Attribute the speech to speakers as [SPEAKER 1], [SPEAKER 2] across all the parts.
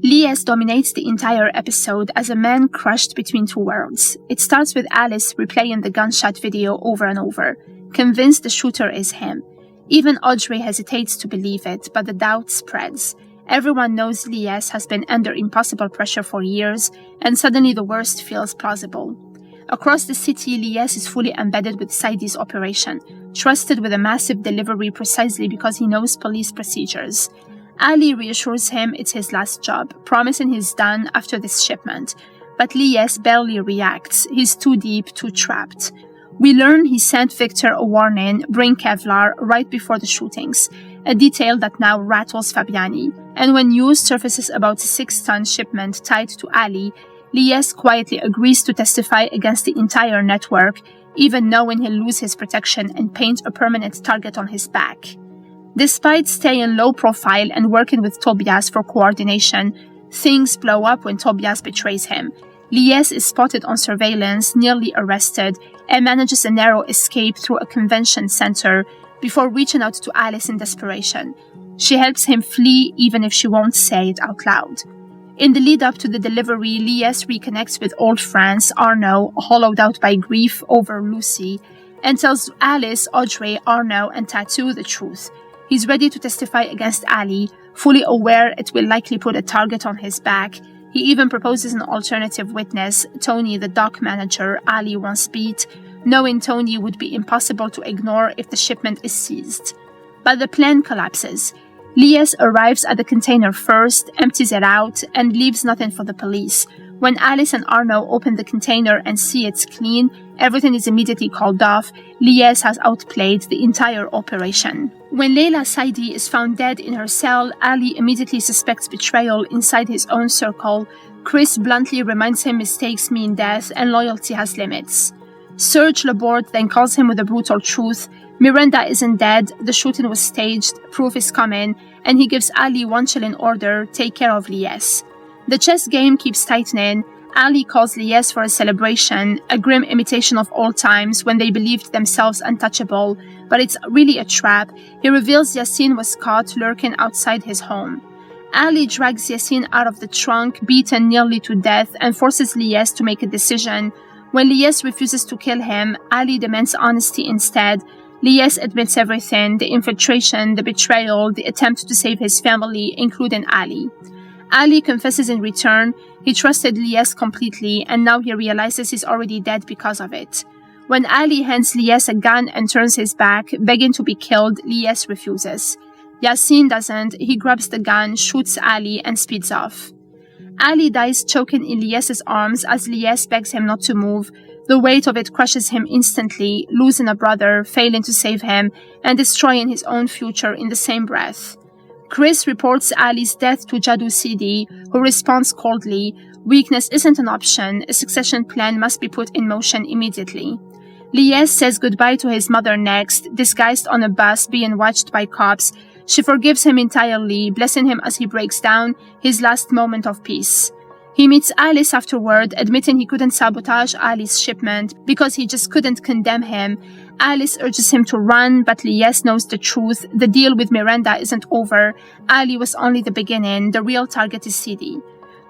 [SPEAKER 1] Lies dominates the entire episode as a man crushed between two worlds. It starts with Alice replaying the gunshot video over and over, convinced the shooter is him. Even Audrey hesitates to believe it, but the doubt spreads. Everyone knows Lies has been under impossible pressure for years, and suddenly the worst feels plausible. Across the city, Lies is fully embedded with Saidi's operation, trusted with a massive delivery precisely because he knows police procedures. Ali reassures him it's his last job, promising he's done after this shipment. But Lies barely reacts. He's too deep, too trapped. We learn he sent Victor a warning, bring Kevlar, right before the shootings, a detail that now rattles Fabiani. And when news surfaces about a 6-ton shipment tied to Ali, Lies quietly agrees to testify against the entire network, even knowing he'll lose his protection and paint a permanent target on his back. Despite staying low profile and working with Tobias for coordination, things blow up when Tobias betrays him. Lies is spotted on surveillance, nearly arrested, and manages a narrow escape through a convention center before reaching out to Alice in desperation. She helps him flee even if she won't say it out loud. In the lead up to the delivery, Lies reconnects with old friends, Arno, hollowed out by grief over Lucy, and tells Alice, Audrey, Arno, and Tattoo the truth. He's ready to testify against Ali, fully aware it will likely put a target on his back. He even proposes an alternative witness, Tony, the dock manager Ali once beat, knowing Tony would be impossible to ignore if the shipment is seized. But the plan collapses. Lies arrives at the container first, empties it out, and leaves nothing for the police. When Alice and Arno open the container and see it's clean, everything is immediately called off. Lies has outplayed the entire operation. When Layla Saidi is found dead in her cell, Ali immediately suspects betrayal inside his own circle. Chris bluntly reminds him mistakes mean death and loyalty has limits. Serge Laborde then calls him with the brutal truth. Miranda isn't dead, the shooting was staged, proof is coming, and he gives Ali one chilling order, take care of Lies. The chess game keeps tightening. Ali calls Lies for a celebration, a grim imitation of old times when they believed themselves untouchable, but it's really a trap. He reveals Yassine was caught lurking outside his home. Ali drags Yassine out of the trunk, beaten nearly to death, and forces Lies to make a decision. When Lies refuses to kill him, Ali demands honesty instead. Lies admits everything, the infiltration, the betrayal, the attempt to save his family, including Ali. Ali confesses in return. He trusted Lies completely, and now he realizes he's already dead because of it. When Ali hands Lies a gun and turns his back, begging to be killed, Lies refuses. Yassine doesn't. He grabs the gun, shoots Ali, and speeds off. Ali dies choking in Lies's arms as Lies begs him not to move. The weight of it crushes him instantly, losing a brother, failing to save him, and destroying his own future in the same breath. Chris reports Ali's death to Jadoo Sidi, who responds coldly. Weakness isn't an option. A succession plan must be put in motion immediately. Lies says goodbye to his mother next, disguised on a bus being watched by cops. She forgives him entirely, blessing him as he breaks down, his last moment of peace. He meets Alice afterward, admitting he couldn't sabotage Ali's shipment because he just couldn't condemn him. Alice urges him to run, but Lies knows the truth. The deal with Miranda isn't over. Ali was only the beginning. The real target is Sidi.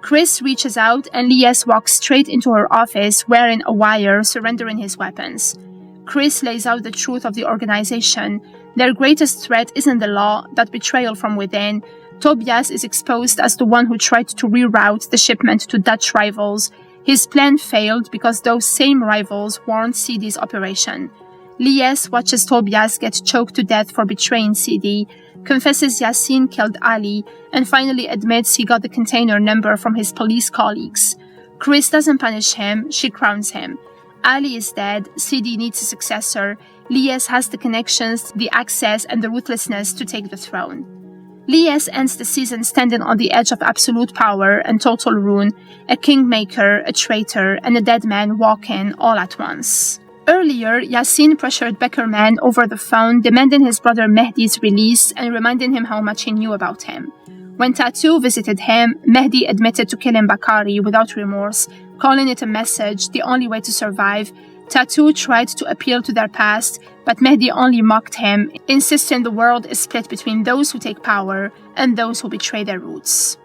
[SPEAKER 1] Chris reaches out and Lies walks straight into her office wearing a wire, surrendering his weapons. Chris lays out the truth of the organization. Their greatest threat isn't the law, but betrayal from within. Tobias is exposed as the one who tried to reroute the shipment to Dutch rivals. His plan failed because those same rivals warned Sidi's operation. Lies watches Tobias get choked to death for betraying Sidi, confesses Yassine killed Ali, and finally admits he got the container number from his police colleagues. Chris doesn't punish him, she crowns him. Ali is dead, Sidi needs a successor. Lies has the connections, the access, and the ruthlessness to take the throne. Lies ends the season standing on the edge of absolute power and total ruin, a kingmaker, a traitor, and a dead man walking all at once. Earlier, Yassine pressured Beckerman over the phone, demanding his brother Mehdi's release and reminding him how much he knew about him. When Tattoo visited him, Mehdi admitted to killing Bakari without remorse, calling it a message, the only way to survive. Tattoo tried to appeal to their past, but Mehdi only mocked him, insisting the world is split between those who take power and those who betray their roots.